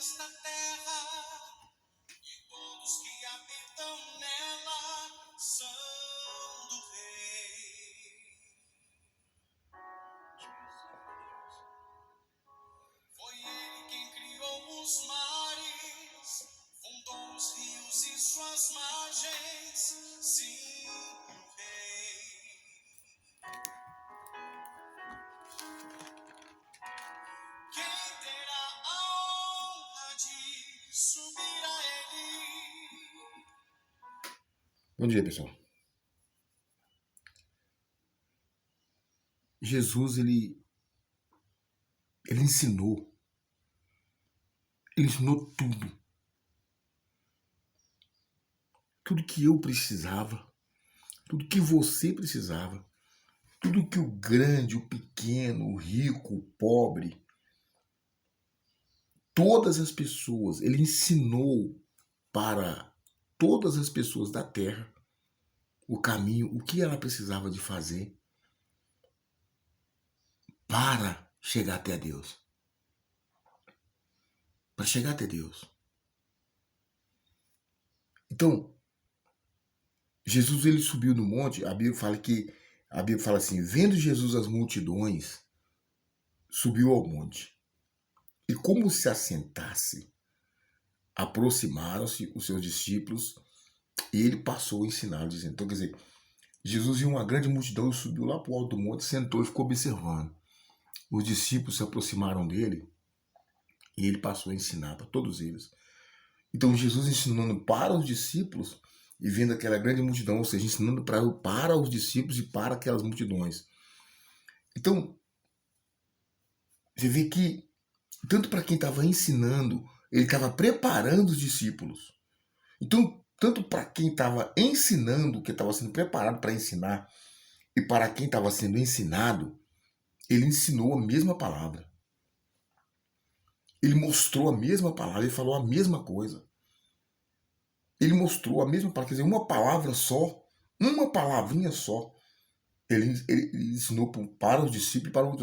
desta terra, e todos que habitam nela são do Rei. Foi ele quem criou os mares, fundou os rios e suas margens, sim, o Rei. Quem terá a honra de subir a ele? Bom dia, pessoal. Jesus, ele ensinou. Ele ensinou tudo. Tudo que eu precisava. Tudo que você precisava. Tudo que o grande, o pequeno, o rico, o pobre, todas as pessoas, ele ensinou para todas as pessoas da terra o caminho, o que ela precisava de fazer para chegar até Deus. Para chegar até Deus. Então, Jesus, ele subiu no monte, a Bíblia fala assim, vendo Jesus as multidões, subiu ao monte. E como se assentasse, aproximaram-se os seus discípulos e ele passou a ensinar, dizendo. Então, quer dizer, Jesus viu uma grande multidão e subiu lá para o alto do monte, sentou e ficou observando. Os discípulos se aproximaram dele e ele passou a ensinar para todos eles. Então, Jesus ensinando para os discípulos e vendo aquela grande multidão, ou seja, ensinando para os discípulos e para aquelas multidões. Então, você vê que, tanto para quem estava ensinando, ele estava preparando os discípulos. Então, tanto para quem estava ensinando, que estava sendo preparado para ensinar, e para quem estava sendo ensinado, ele ensinou a mesma palavra. Ele mostrou a mesma palavra, ele falou a mesma coisa. Ele mostrou a mesma palavra, quer dizer, uma palavra só, uma palavrinha só. Ele ensinou para os discípulos e para os...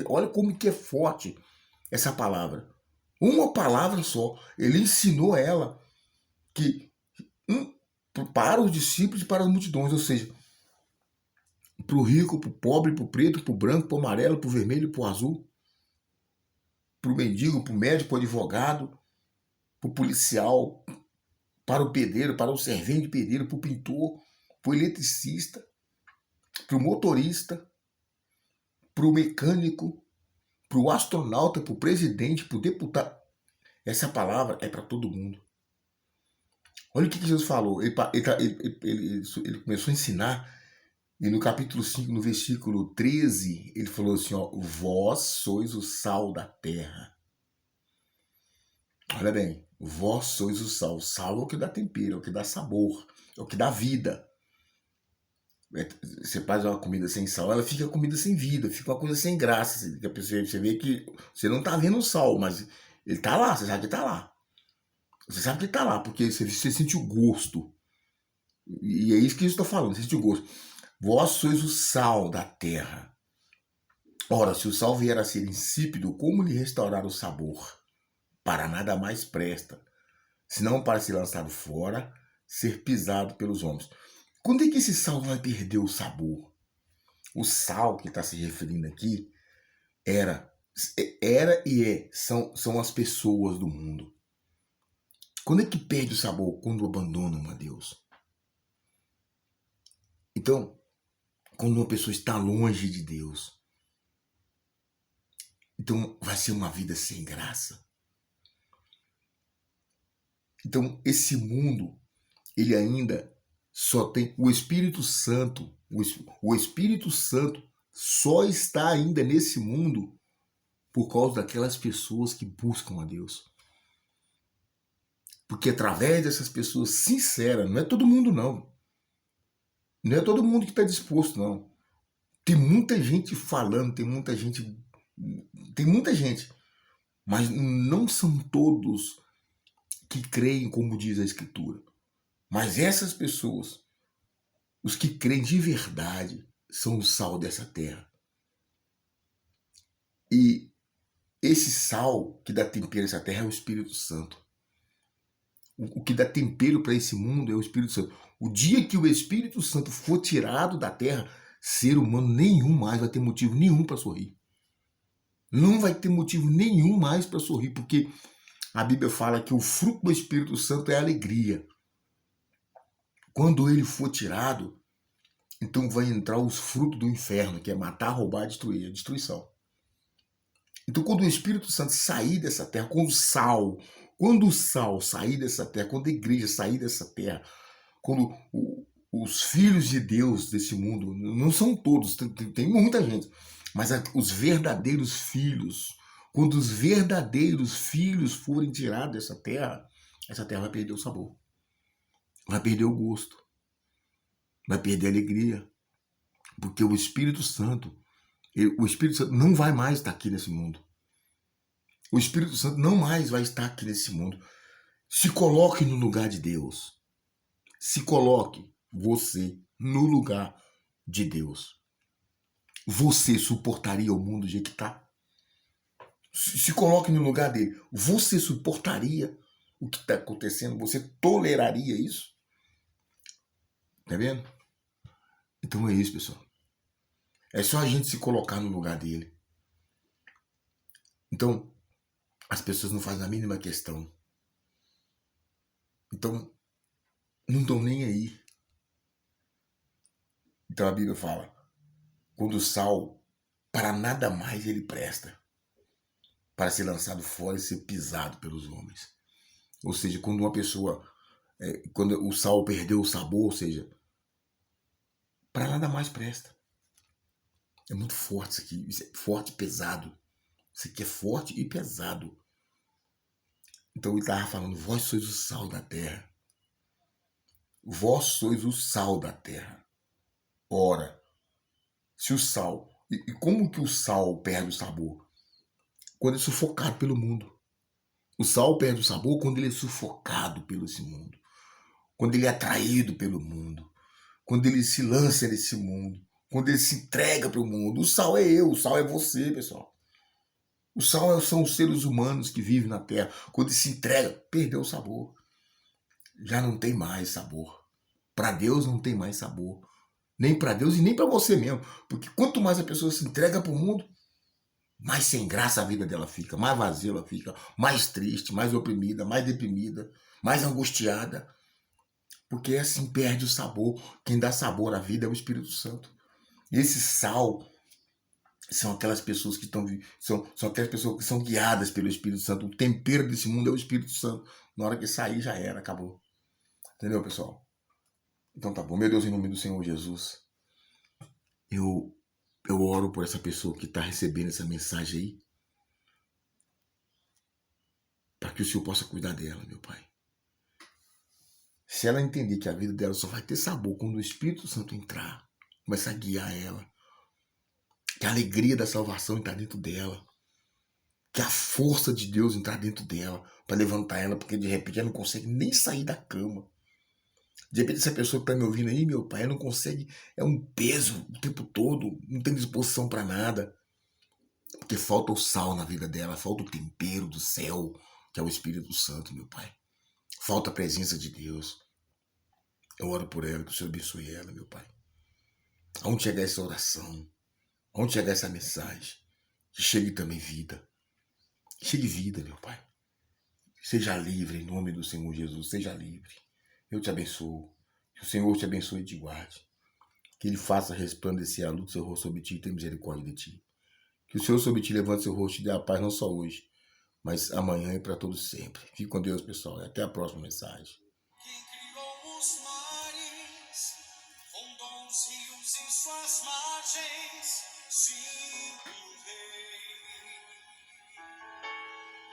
Olha como que é forte essa palavra. Uma palavra só. Ele ensinou ela que para os discípulos e para as multidões, ou seja, para o rico, para o pobre, para o preto, para o branco, para o amarelo, para o vermelho, para o azul, para o mendigo, para o médico, para o advogado, para o policial, para o pedreiro, para o servente de pedreiro, para o pintor, para o eletricista, para o motorista, para o mecânico, para o astronauta, para o presidente, para o deputado. Essa palavra é para todo mundo. Olha o que Jesus falou. Ele começou a ensinar, e no capítulo 5, no versículo 13, ele falou assim, ó, vós sois o sal da terra. Olha bem, vós sois o sal. O sal é o que dá tempero, é o que dá sabor, é o que dá vida. Você faz uma comida sem sal, ela fica comida sem vida, fica uma coisa sem graça. Você vê que você não tá vendo o sal, mas ele tá lá, você sabe que tá lá. Você sabe que tá lá, porque você sente o gosto. E é isso que eu estou falando, você sente o gosto. Vós sois o sal da terra. Ora, se o sal vier a ser insípido, como lhe restaurar o sabor? Para nada mais presta, senão para ser lançado fora, ser pisado pelos homens. Quando é que esse sal vai perder o sabor? O sal que está se referindo aqui era e é, são as pessoas do mundo. Quando é que perde o sabor? Quando abandonam a Deus. Então, quando uma pessoa está longe de Deus, então vai ser uma vida sem graça. Então, esse mundo, ele ainda só tem o Espírito Santo. O Espírito Santo só está ainda nesse mundo por causa daquelas pessoas que buscam a Deus. Porque através dessas pessoas sinceras, não é todo mundo não. Não é todo mundo que está disposto, não. Tem muita gente falando, tem muita gente, mas não são todos que creem como diz a Escritura. Mas essas pessoas, os que creem de verdade, são o sal dessa terra. E esse sal que dá tempero a essa terra é o Espírito Santo. O que dá tempero para esse mundo é o Espírito Santo. O dia que o Espírito Santo for tirado da terra, ser humano nenhum mais vai ter motivo nenhum para sorrir. Não vai ter motivo nenhum mais para sorrir, porque a Bíblia fala que o fruto do Espírito Santo é a alegria. Quando ele for tirado, então vai entrar os frutos do inferno, que é matar, roubar, destruir, a destruição. Então, quando o Espírito Santo sair dessa terra, quando o sal sair dessa terra, quando a igreja sair dessa terra, quando os filhos de Deus desse mundo, não são todos, tem muita gente, mas os verdadeiros filhos, quando os verdadeiros filhos forem tirados dessa terra, essa terra vai perder o sabor, vai perder o gosto, vai perder a alegria, porque o Espírito Santo não vai mais estar aqui nesse mundo. O Espírito Santo não mais vai estar aqui nesse mundo. Se coloque no lugar de Deus. Se coloque você no lugar de Deus. Você suportaria o mundo do jeito que está? Se coloque no lugar dele. Você suportaria o que está acontecendo? Você toleraria isso? Tá vendo? Então é isso, pessoal. É só a gente se colocar no lugar dele. Então, as pessoas não fazem a mínima questão. Então, não estão nem aí. Então a Bíblia fala, quando o sal, para nada mais ele presta, para ser lançado fora e ser pisado pelos homens. Ou seja, quando uma pessoa, quando o sal perdeu o sabor, ou seja, para nada mais presta. É muito forte isso aqui, isso é forte e pesado. Isso aqui é forte e pesado. Então ele estava falando, vós sois o sal da terra. Vós sois o sal da terra. Ora, se o sal... E como que o sal perde o sabor? Quando é sufocado pelo mundo. O sal perde o sabor quando ele é sufocado pelo esse mundo. Quando ele é atraído pelo mundo. Quando ele se lança nesse mundo. Quando ele se entrega para o mundo. O sal é eu, o sal é você, pessoal. O sal são os seres humanos que vivem na terra. Quando ele se entrega, perdeu o sabor. Já não tem mais sabor. Para Deus não tem mais sabor. Nem para Deus e nem para você mesmo. Porque quanto mais a pessoa se entrega para o mundo, mais sem graça a vida dela fica, mais vazia ela fica, mais triste, mais oprimida, mais deprimida, mais angustiada. Porque assim perde o sabor. Quem dá sabor à vida é o Espírito Santo. E esse sal são aquelas pessoas que são aquelas pessoas que são guiadas pelo Espírito Santo. O tempero desse mundo é o Espírito Santo. Na hora que sair já era, acabou. Entendeu, pessoal? Então tá bom. Meu Deus, em nome do Senhor Jesus, eu oro por essa pessoa que está recebendo essa mensagem aí, para que o Senhor possa cuidar dela, meu Pai. Se ela entender que a vida dela só vai ter sabor quando o Espírito Santo entrar, começar a guiar ela, que a alegria da salvação entrar dentro dela, que a força de Deus entrar dentro dela, para levantar ela, porque de repente ela não consegue nem sair da cama. De repente essa pessoa que está me ouvindo aí, meu pai, ela não consegue, é um peso o tempo todo, não tem disposição para nada. Porque falta o sal na vida dela, falta o tempero do céu, que é o Espírito Santo, meu Pai. Falta a presença de Deus. Eu oro por ela, que o Senhor abençoe ela, meu Pai. Aonde chegar essa oração, aonde chegar essa mensagem, que chegue também vida. Chegue vida, meu Pai. Seja livre em nome do Senhor Jesus, seja livre. Eu te abençoo. Que o Senhor te abençoe e te guarde. Que Ele faça resplandecer a luz do seu rosto sobre ti e tenha misericórdia de ti. Que o Senhor sobre ti levante seu rosto e dê a paz não só hoje, mas amanhã e para todos sempre. Fique com Deus, pessoal. E até a próxima mensagem. Quem criou os mares, fundou os rios e suas margens, sim, o Rei.